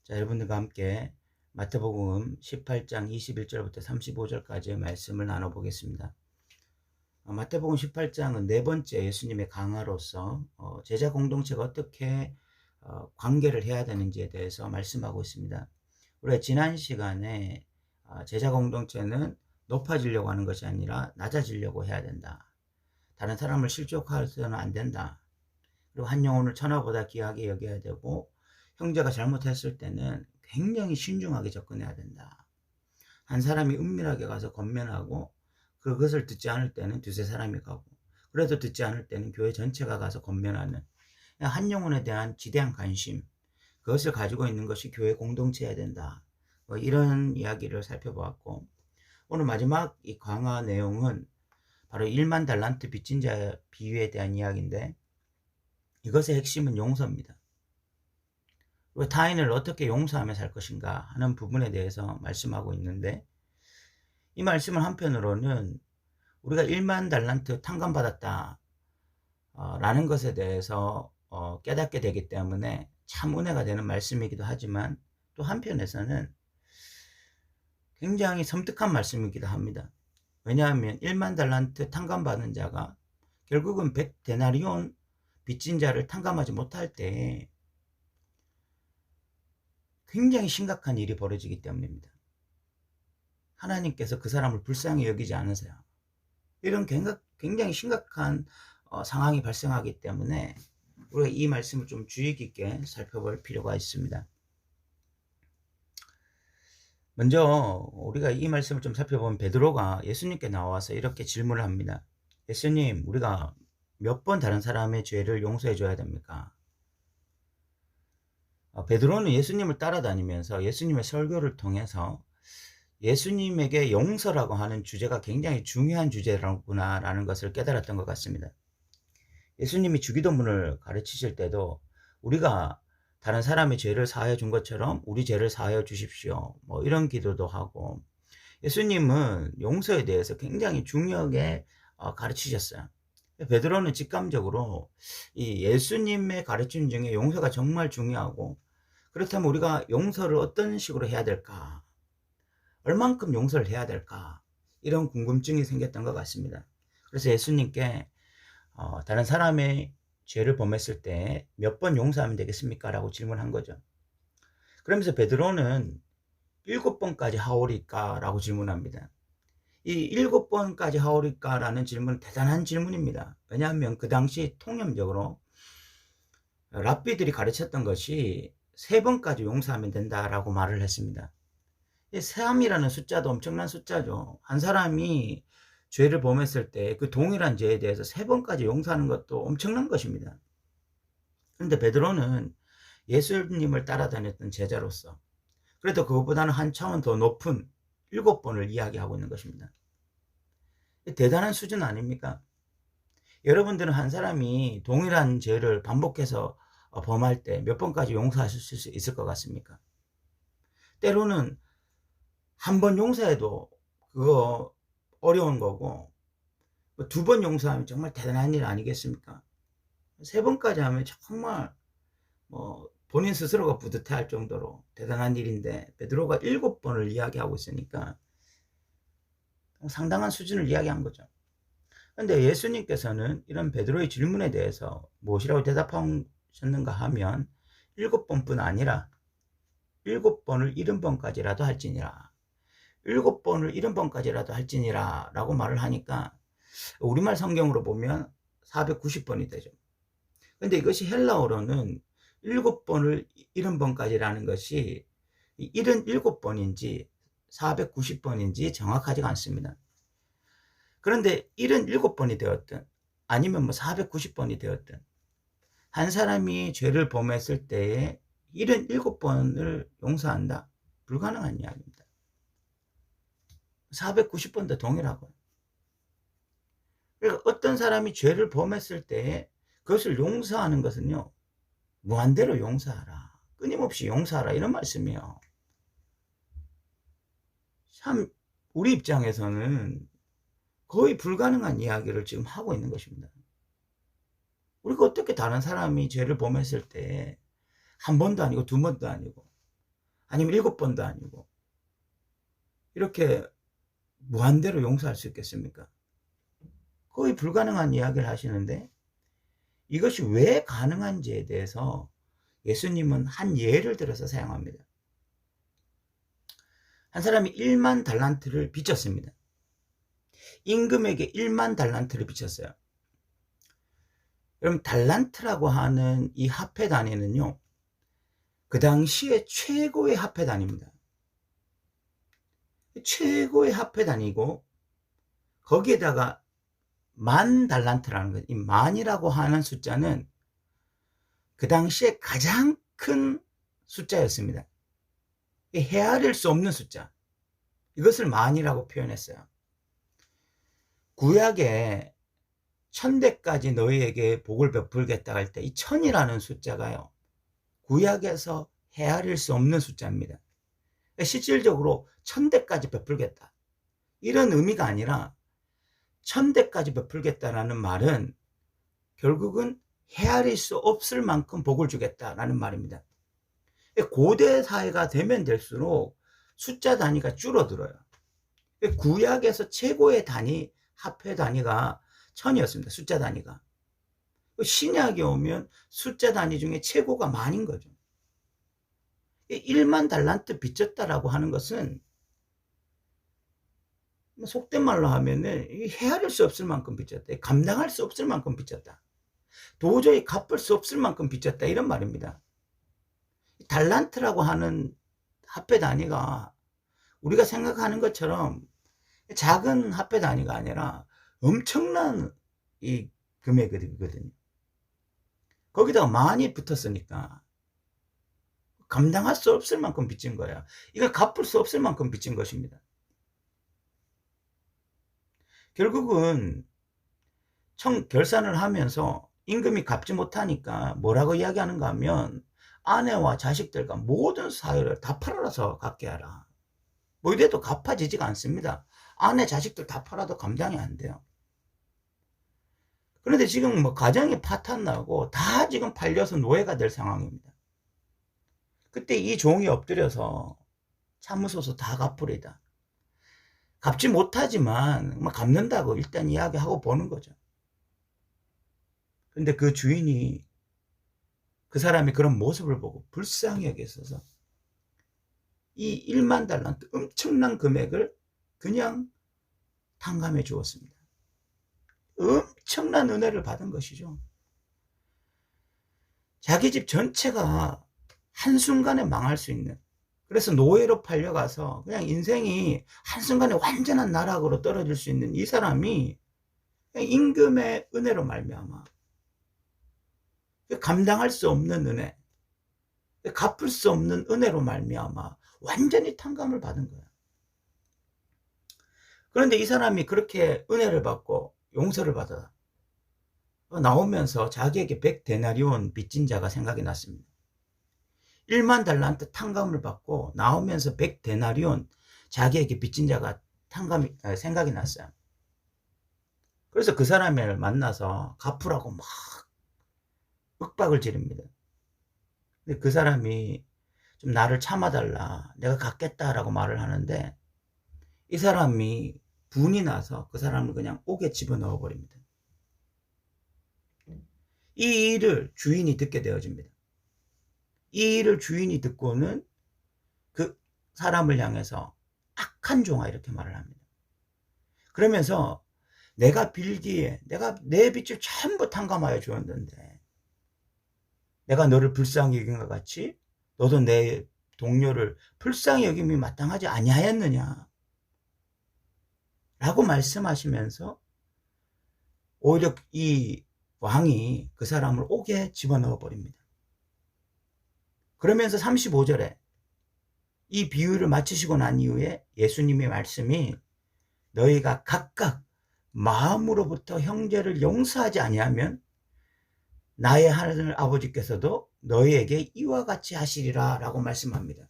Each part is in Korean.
자, 여러분들과 함께 마태복음 18장 21절부터 35절까지의 말씀을 나눠보겠습니다. 마태복음 18장은 네 번째 예수님의 강화로서 제자 공동체가 어떻게 관계를 해야 되는지에 대해서 말씀하고 있습니다. 우리가 지난 시간에 제자 공동체는 높아지려고 하는 것이 아니라 낮아지려고 해야 된다. 다른 사람을 실족해서는 안 된다. 그리고 한 영혼을 천하보다 귀하게 여겨야 되고, 형제가 잘못했을 때는 굉장히 신중하게 접근해야 된다. 한 사람이 은밀하게 가서 권면하고 그것을 듣지 않을 때는 두세 사람이 가고, 그래도 듣지 않을 때는 교회 전체가 가서 권면하는, 한 영혼에 대한 지대한 관심, 그것을 가지고 있는 것이 교회 공동체여야 된다. 이런 이야기를 살펴보았고, 오늘 마지막 이 강화 내용은 바로 1만 달란트 빚진 자 비유에 대한 이야기인데, 이것의 핵심은 용서입니다. 타인을 어떻게 용서하며 살 것인가 하는 부분에 대해서 말씀하고 있는데, 이 말씀은 한편으로는 우리가 1만 달란트 탕감받았다 라는 것에 대해서 깨닫게 되기 때문에 참 은혜가 되는 말씀이기도 하지만, 또 한편에서는 굉장히 섬뜩한 말씀이기도 합니다. 왜냐하면 1만 달란트 탕감받은 자가 결국은 100데나리온 빚진 자를 탕감하지 못할 때 굉장히 심각한 일이 벌어지기 때문입니다. 하나님께서 그 사람을 불쌍히 여기지 않으세요. 이런 굉장히 심각한 상황이 발생하기 때문에 우리가 이 말씀을 좀 주의 깊게 살펴볼 필요가 있습니다. 먼저 우리가 이 말씀을 좀 살펴보면, 베드로가 예수님께 나와서 이렇게 질문을 합니다. 예수님, 우리가 몇 번 다른 사람의 죄를 용서해 줘야 됩니까? 베드로는 예수님을 따라다니면서 예수님의 설교를 통해서 예수님에게 용서라고 하는 주제가 굉장히 중요한 주제라구나라는 것을 깨달았던 것 같습니다. 예수님이 주기도문을 가르치실 때도 우리가 다른 사람의 죄를 사하여 준 것처럼 우리 죄를 사하여 주십시오, 이런 기도도 하고, 예수님은 용서에 대해서 굉장히 중요하게 가르치셨어요. 베드로는 직감적으로 이 예수님의 가르침 중에 용서가 정말 중요하고, 그렇다면 우리가 용서를 어떤 식으로 해야 될까, 얼만큼 용서를 해야 될까, 이런 궁금증이 생겼던 것 같습니다. 그래서 예수님께 다른 사람의 죄를 범했을 때 몇 번 용서하면 되겠습니까? 라고 질문한 거죠. 그러면서 베드로는 7번까지 하오리까? 라고 질문합니다. 이 7번까지 하오리까? 라는 질문은 대단한 질문입니다. 왜냐하면 그 당시 통념적으로 랍비들이 가르쳤던 것이 3번까지 용서하면 된다라고 말을 했습니다. 이 3이라는 숫자도 엄청난 숫자죠. 한 사람이 죄를 범했을 때 그 동일한 죄에 대해서 3번까지 용서하는 것도 엄청난 것입니다. 그런데 베드로는 예수님을 따라다녔던 제자로서 그래도 그것보다는 한 차원 더 높은 7번을 이야기하고 있는 것입니다. 대단한 수준 아닙니까? 여러분들은 한 사람이 동일한 죄를 반복해서 범할 때 몇 번까지 용서하실 수 있을 것 같습니까? 때로는 한 번 용서해도 그거 어려운 거고, 2번 용서하면 정말 대단한 일 아니겠습니까? 3번까지 하면 정말 본인 스스로가 뿌듯해할 정도로 대단한 일인데, 베드로가 7번을 이야기하고 있으니까 상당한 수준을 이야기한 거죠. 그런데 예수님께서는 이런 베드로의 질문에 대해서 무엇이라고 대답하셨는가 하면, 7번뿐 아니라 7번을 70번까지라도 할지니라, 7번을 70번까지라도 할지니라 라고 말을 하니까 우리말 성경으로 보면 490번이 되죠. 근데 이것이 헬라어로는 7번을 70번까지라는 것이 77번인지 490번인지 정확하지가 않습니다. 그런데 77번이 되었든 아니면 490번이 되었든, 한 사람이 죄를 범했을 때에 77번을 용서한다? 불가능한 이야기입니다. 490번도 동일하고요. 그러니까 어떤 사람이 죄를 범했을 때에 그것을 용서하는 것은요, 무한대로 용서하라, 끊임없이 용서하라, 이런 말씀이에요. 참 우리 입장에서는 거의 불가능한 이야기를 지금 하고 있는 것입니다. 우리가 어떻게 다른 사람이 죄를 범했을 때 한 번도 아니고 2번도 아니고 아니면 7번도 아니고 이렇게 무한대로 용서할 수 있겠습니까? 거의 불가능한 이야기를 하시는데, 이것이 왜 가능한지에 대해서 예수님은 한 예를 들어서 사용합니다. 한 사람이 1만 달란트를 빚졌습니다. 임금에게 1만 달란트를 빚졌어요. 여러분, 달란트라고 하는 이 화폐 단위는요, 그 당시에 최고의 화폐 단위입니다. 최고의 화폐 단위고, 거기에다가 만 달란트라는 것, 이 만이라고 하는 숫자는 그 당시에 가장 큰 숫자였습니다. 헤아릴 수 없는 숫자, 이것을 만이라고 표현했어요. 구약에 1000대까지 너희에게 복을 베풀겠다 할 때 이 1000이라는 숫자가요, 구약에서 헤아릴 수 없는 숫자입니다. 실질적으로 1000대까지 베풀겠다, 이런 의미가 아니라 1000대까지 베풀겠다라는 말은 결국은 헤아릴 수 없을 만큼 복을 주겠다라는 말입니다. 고대 사회가 되면 될수록 숫자 단위가 줄어들어요. 구약에서 최고의 단위, 화폐 단위가 1000이었습니다. 숫자 단위가. 신약에 오면 숫자 단위 중에 최고가 만인 거죠. 1만 달란트 빚졌다라고 하는 것은 속된 말로 하면은 헤아릴 수 없을 만큼 빚졌다, 감당할 수 없을 만큼 빚졌다, 도저히 갚을 수 없을 만큼 빚졌다, 이런 말입니다. 달란트라고 하는 화폐 단위가 우리가 생각하는 것처럼 작은 화폐 단위가 아니라 엄청난 이 금액이거든요. 거기다가 만이 붙었으니까 감당할 수 없을 만큼 빚진 거야. 이걸 갚을 수 없을 만큼 빚진 것입니다. 결국은 결산을 하면서 임금이 갚지 못하니까 뭐라고 이야기하는가 하면, 아내와 자식들과 모든 사유를 다 팔아서 갚게 하라. 뭐 이래도 갚아지지가 않습니다. 아내 자식들 다 팔아도 감당이 안 돼요. 그런데 지금 뭐 가정이 파탄 나고 다 지금 팔려서 노예가 될 상황입니다. 그때 이 종이 엎드려서 참으소서 다 갚으리다, 갚지 못하지만 갚는다고 일단 이야기하고 보는 거죠. 근데 그 주인이, 그 사람이 그런 모습을 보고 불쌍히 여기셔서 이 1만 달란트 엄청난 금액을 그냥 탕감해 주었습니다. 엄청난 은혜를 받은 것이죠. 자기 집 전체가 한순간에 망할 수 있는, 그래서 노예로 팔려가서 그냥 인생이 한순간에 완전한 나락으로 떨어질 수 있는 이 사람이 임금의 은혜로 말미암아 감당할 수 없는 은혜, 갚을 수 없는 은혜로 말미암아 완전히 탕감을 받은 거야. 그런데 이 사람이 그렇게 은혜를 받고 용서를 받아 나오면서 자기에게 100데나리온 빚진 자가 생각이 났습니다. 1만 달란트 탕감을 받고 나오면서 100데나리온 자기에게 빚진 자가 생각이 났어요. 그래서 그 사람을 만나서 갚으라고 막 윽박을 지릅니다. 근데 그 사람이 좀 나를 참아달라, 내가 갚겠다라고 말을 하는데, 이 사람이 분이 나서 그 사람을 그냥 옥에 집어넣어 버립니다. 이 일을 주인이 듣게 되어집니다. 이 일을 주인이 듣고는 그 사람을 향해서 악한 종아, 이렇게 말을 합니다. 그러면서 내가 빌기에 내가 내 빚을 전부 탕감하여 주었는데 내가 너를 불쌍히 여긴 것 같이 너도 내 동료를 불쌍히 여김이 마땅하지 아니하였느냐 라고 말씀하시면서 오히려 이 왕이 그 사람을 옥에 집어넣어 버립니다. 그러면서 35절에 이 비유를 마치시고 난 이후에 예수님의 말씀이, 너희가 각각 마음으로부터 형제를 용서하지 아니하면 나의 하늘 아버지께서도 너희에게 이와 같이 하시리라 라고 말씀합니다.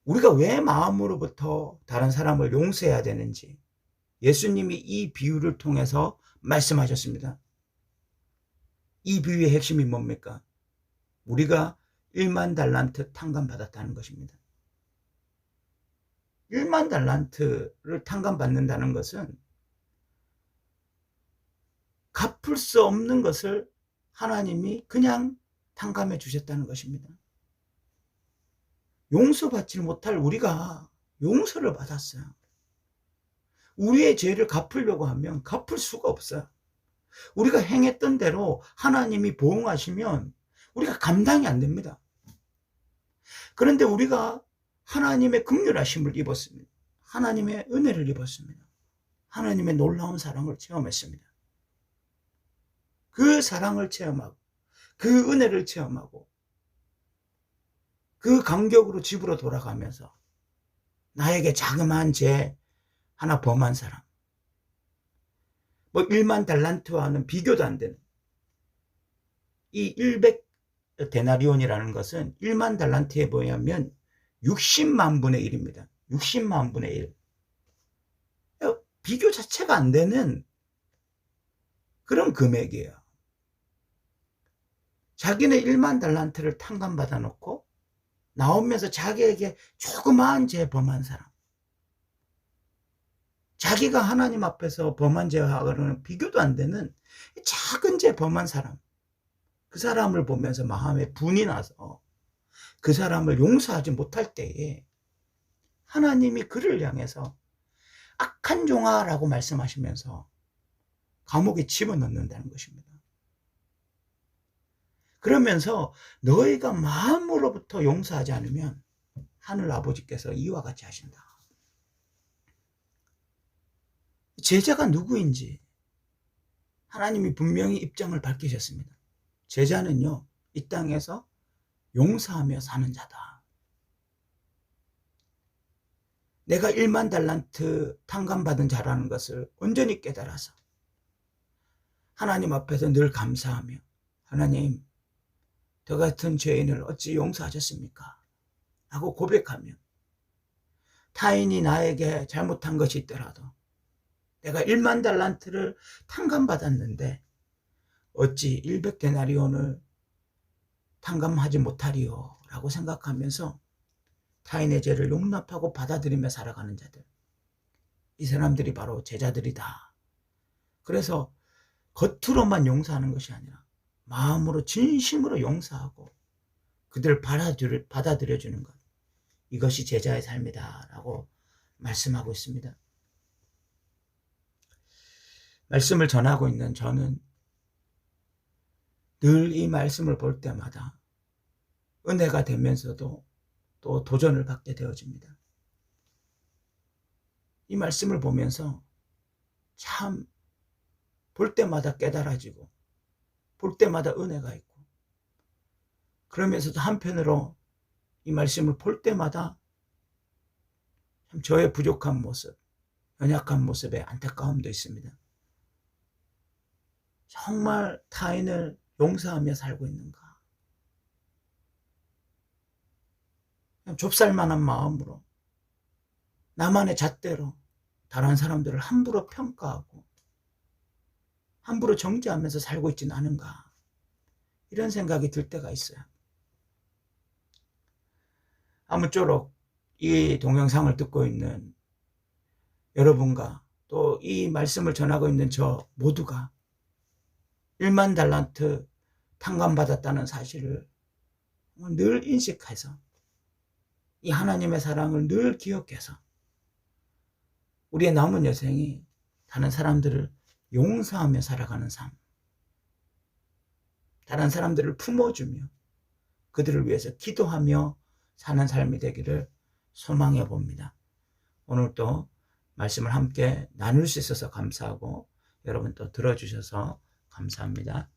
우리가 왜 마음으로부터 다른 사람을 용서해야 되는지 예수님이 이 비유를 통해서 말씀하셨습니다. 이 비유의 핵심이 뭡니까? 우리가 1만 달란트 탕감받았다는 것입니다. 1만 달란트를 탕감받는다는 것은 갚을 수 없는 것을 하나님이 그냥 탕감해 주셨다는 것입니다. 용서받지 못할 우리가 용서를 받았어요. 우리의 죄를 갚으려고 하면 갚을 수가 없어요. 우리가 행했던 대로 하나님이 보응하시면 우리가 감당이 안 됩니다. 그런데 우리가 하나님의 긍휼하심을 입었습니다. 하나님의 은혜를 입었습니다. 하나님의 놀라운 사랑을 체험했습니다. 그 사랑을 체험하고 그 은혜를 체험하고 그 감격으로 집으로 돌아가면서 나에게 자그마한 죄 하나 범한 사람, 뭐 1만 달란트와는 비교도 안 되는 이 100데나리온이라는 것은 1만 달란트에 보면 60만 분의 1입니다. 60만 분의 1. 비교 자체가 안 되는 그런 금액이에요. 자기네 1만 달란트를 탕감받아 놓고 나오면서 자기에게 조그마한 죄 범한 사람, 자기가 하나님 앞에서 범한 죄와는 비교도 안 되는 작은 죄 범한 사람, 그 사람을 보면서 마음에 분이 나서 그 사람을 용서하지 못할 때에 하나님이 그를 향해서 악한 종아라고 말씀하시면서 감옥에 집어넣는다는 것입니다. 그러면서 너희가 마음으로부터 용서하지 않으면 하늘 아버지께서 이와 같이 하신다. 제자가 누구인지 하나님이 분명히 입장을 밝히셨습니다. 제자는요, 이 땅에서 용서하며 사는 자다. 내가 1만 달란트 탕감받은 자라는 것을 온전히 깨달아서 하나님 앞에서 늘 감사하며, 하나님, 저 같은 죄인을 어찌 용서하셨습니까? 하고 고백하면 타인이 나에게 잘못한 것이 있더라도 내가 1만 달란트를 탕감받았는데 어찌 100데나리온을 탕감하지 못하리요? 라고 생각하면서 타인의 죄를 용납하고 받아들이며 살아가는 자들, 이 사람들이 바로 제자들이다. 그래서 겉으로만 용서하는 것이 아니라 마음으로 진심으로 용서하고 그들을 받아들여주는 것, 이것이 제자의 삶이다 라고 말씀하고 있습니다. 말씀을 전하고 있는 저는 늘 이 말씀을 볼 때마다 은혜가 되면서도 또 도전을 받게 되어집니다. 이 말씀을 보면서 참 볼 때마다 깨달아지고 볼 때마다 은혜가 있고, 그러면서도 한편으로 이 말씀을 볼 때마다 참 저의 부족한 모습, 연약한 모습에 안타까움도 있습니다. 정말 타인을 용서하며 살고 있는가? 그냥 좁쌀만한 마음으로 나만의 잣대로 다른 사람들을 함부로 평가하고 함부로 정죄하면서 살고 있지는 않은가, 이런 생각이 들 때가 있어요. 아무쪼록 이 동영상을 듣고 있는 여러분과 또 이 말씀을 전하고 있는 저 모두가 1만 달란트 탕감받았다는 사실을 늘 인식해서 이 하나님의 사랑을 늘 기억해서 우리의 남은 여생이 다른 사람들을 용서하며 살아가는 삶, 다른 사람들을 품어주며 그들을 위해서 기도하며 사는 삶이 되기를 소망해 봅니다. 오늘 또 말씀을 함께 나눌 수 있어서 감사하고 여러분 또 들어주셔서 감사합니다.